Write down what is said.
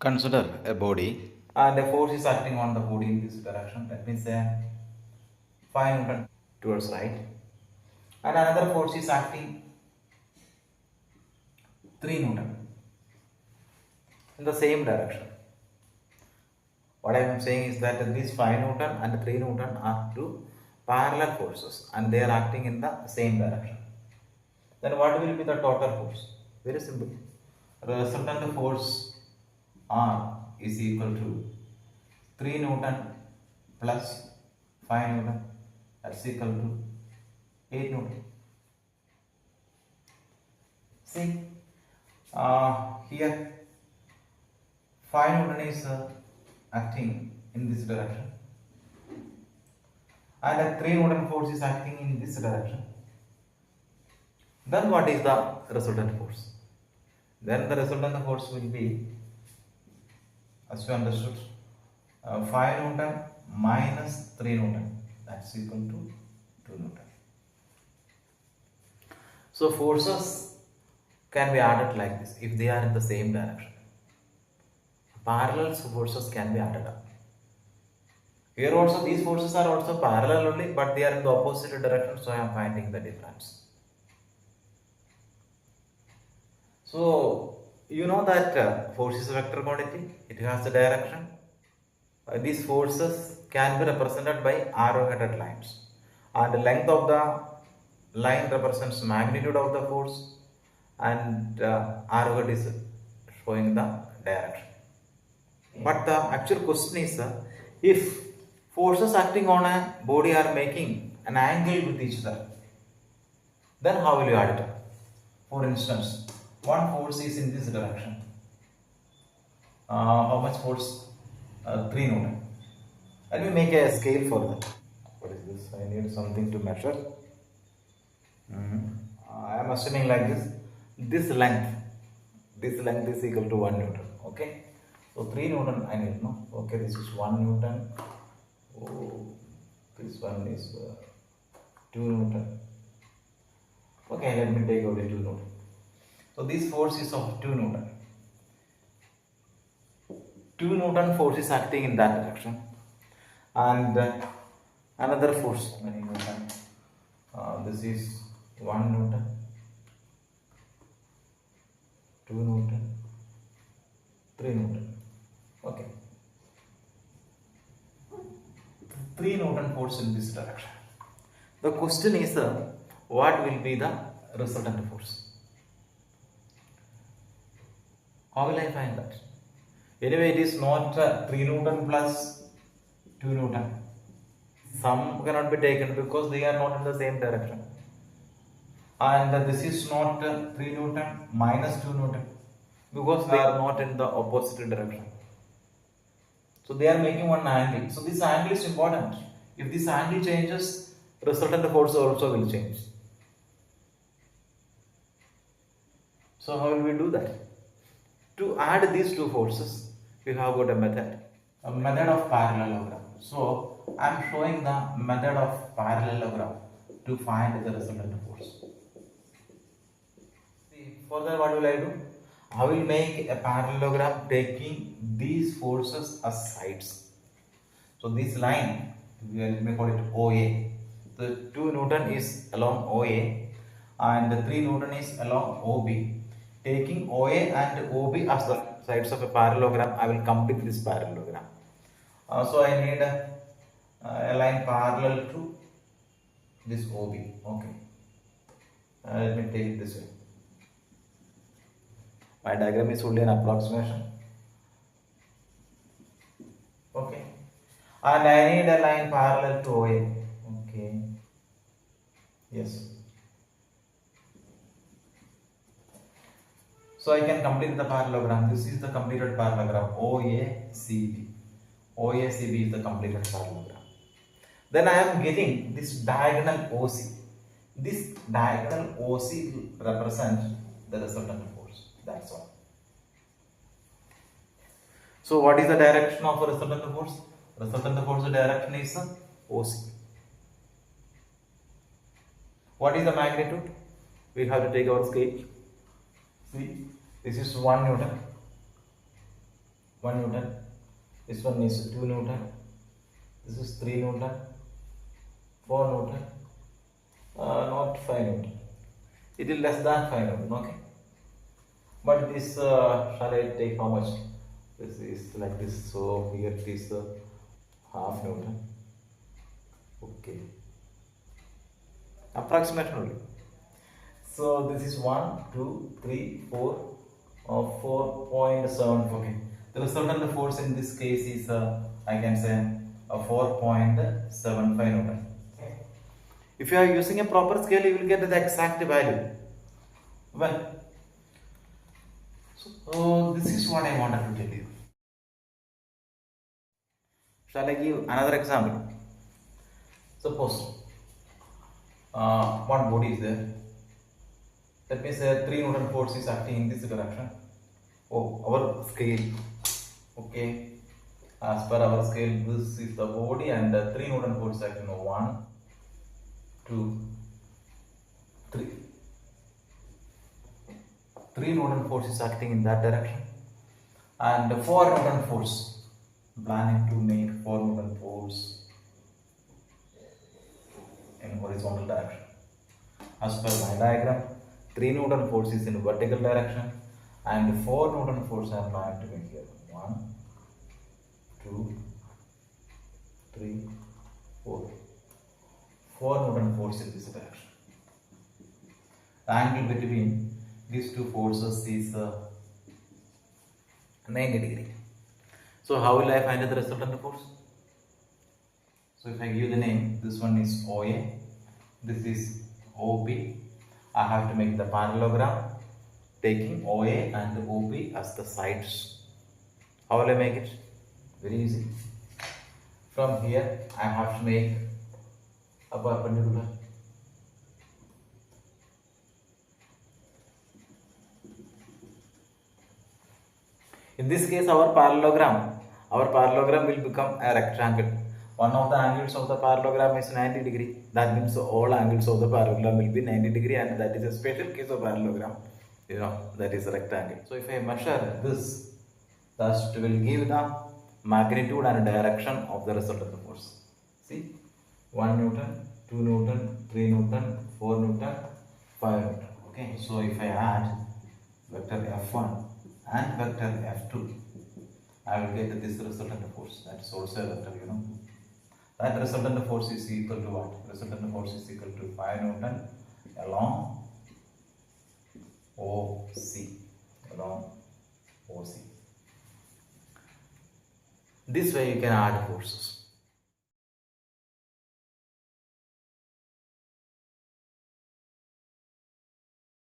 Consider a body and a force is acting on the body in this direction. That means 5 Newton towards right, and another force is acting 3 Newton in the same direction. What I am saying is that these 5 Newton and 3 Newton are two parallel forces and they are acting in the same direction. Then what will be the total force? Very simple. Resultant force R is equal to 3 Newton plus 5 Newton, that's equal to 8 Newton. See, here 5 Newton is acting in this direction and a 3 Newton force is acting in this direction. Then what is the resultant force? Then the resultant force will be, as you understood, 5 Newton minus 3 Newton, that's equal to 2 Newton. So forces can be added like this if they are in the same direction. Parallel forces can be added up. Here also these forces are also parallel only, but they are in the opposite direction, so I am finding the difference. So you know that force is a vector quantity, it has a direction. These forces can be represented by arrow-headed lines, and the length of the line represents magnitude of the force, and arrowhead is showing the direction. But the actual question is, if forces acting on a body are making an angle with each other, then how will you add it up? For instance, one force is in this direction. How much force? 3 Newton. Let me make a scale for that. What is this? I need something to measure. I am assuming like this. This length is equal to 1 Newton. Okay. So 3 Newton I need, no? Okay, this is 1 Newton. Oh, this one is 2 Newton. Okay, let me take away 2 Newton. So this force is of 2 Newton. 2 Newton force is acting in that direction. And another force, many Newton. This is 1 Newton. 2 Newton. 3 Newton. Okay. 3 Newton force in this direction. The question is, what will be the resultant force? How will I find that? Anyway, it is not 3 Newton plus 2 Newton. Some cannot be taken because they are not in the same direction. And this is not 3 Newton minus 2 Newton because they are not in the opposite direction. So they are making one angle. So this angle is important. If this angle changes, resultant force also will change. So how will we do that? To add these two forces, we have got a method of parallelogram. So I am showing the method of parallelogram to find the resultant force. See, further what will I do? I will make a parallelogram taking these forces as sides. So this line, let me call it OA. The 2 Newton is along OA and the 3 Newton is along OB. Taking OA and OB as the sides of a parallelogram, I will complete this parallelogram. So I need a line parallel to this OB. Okay. Let me take it this way. My diagram is only an approximation. Okay. And I need a line parallel to OA. Okay. Yes. So I can complete the parallelogram. This is the completed parallelogram. OACB. OACB is the completed parallelogram. Then I am getting this diagonal OC. This diagonal OC represents the resultant force. That's all. So what is the direction of a resultant force? Resultant force direction is OC. What is the magnitude? We have to take our scale. See, this is 1 Newton. 1 Newton. This one is 2 Newton. This is 3 Newton. 4 Newton. Not 5 Newton. It is less than 5 Newton. Okay. But this shall I take how much? This is like this. So here it is half Newton. Okay. Approximate only. So this is 1, 2, 3, 4, 4.7. Okay. The resultant force in this case is I can say 4.75 Newton. Okay. If you are using a proper scale, you will get the exact value. Well, so this is what I wanted to tell you. Shall I give another example? Suppose one body is there. That means 3 Newton force is acting in this direction. Oh, our scale. Okay. As per our scale, this is the body and 3 Newton force is acting. 1, 2, 3. 3 Newton force is acting in that direction. And 4 Newton force. Planning to make 4 Newton force in horizontal direction. As per my diagram, 3 Newton force is in vertical direction and 4 Newton force I am planning to make here. 1, 2, 3, 4. 4 Newton force in this direction. The angle between these two forces is 90 degree. So how will I find the resultant force? So if I give the name, this one is OA, this is OB. I have to make the parallelogram taking OA and OB as the sides. How will I make it? Very easy. From here I have to make a perpendicular. In this case our parallelogram will become a rectangle. One of the angles of the parallelogram is 90 degree. That means all angles of the parallelogram will be 90 degree, and that is a special case of parallelogram. That is a rectangle. So if I measure this, that will give the magnitude and direction of the resultant force. See, 1 Newton, 2 Newton, 3 Newton, 4 Newton, 5 Newton. Okay, so if I add vector F1 and vector F2, I will get this resultant force. That is also a vector, That resultant force is equal to what? Resultant force is equal to 5 Newton along OC. Along OC. This way you can add forces.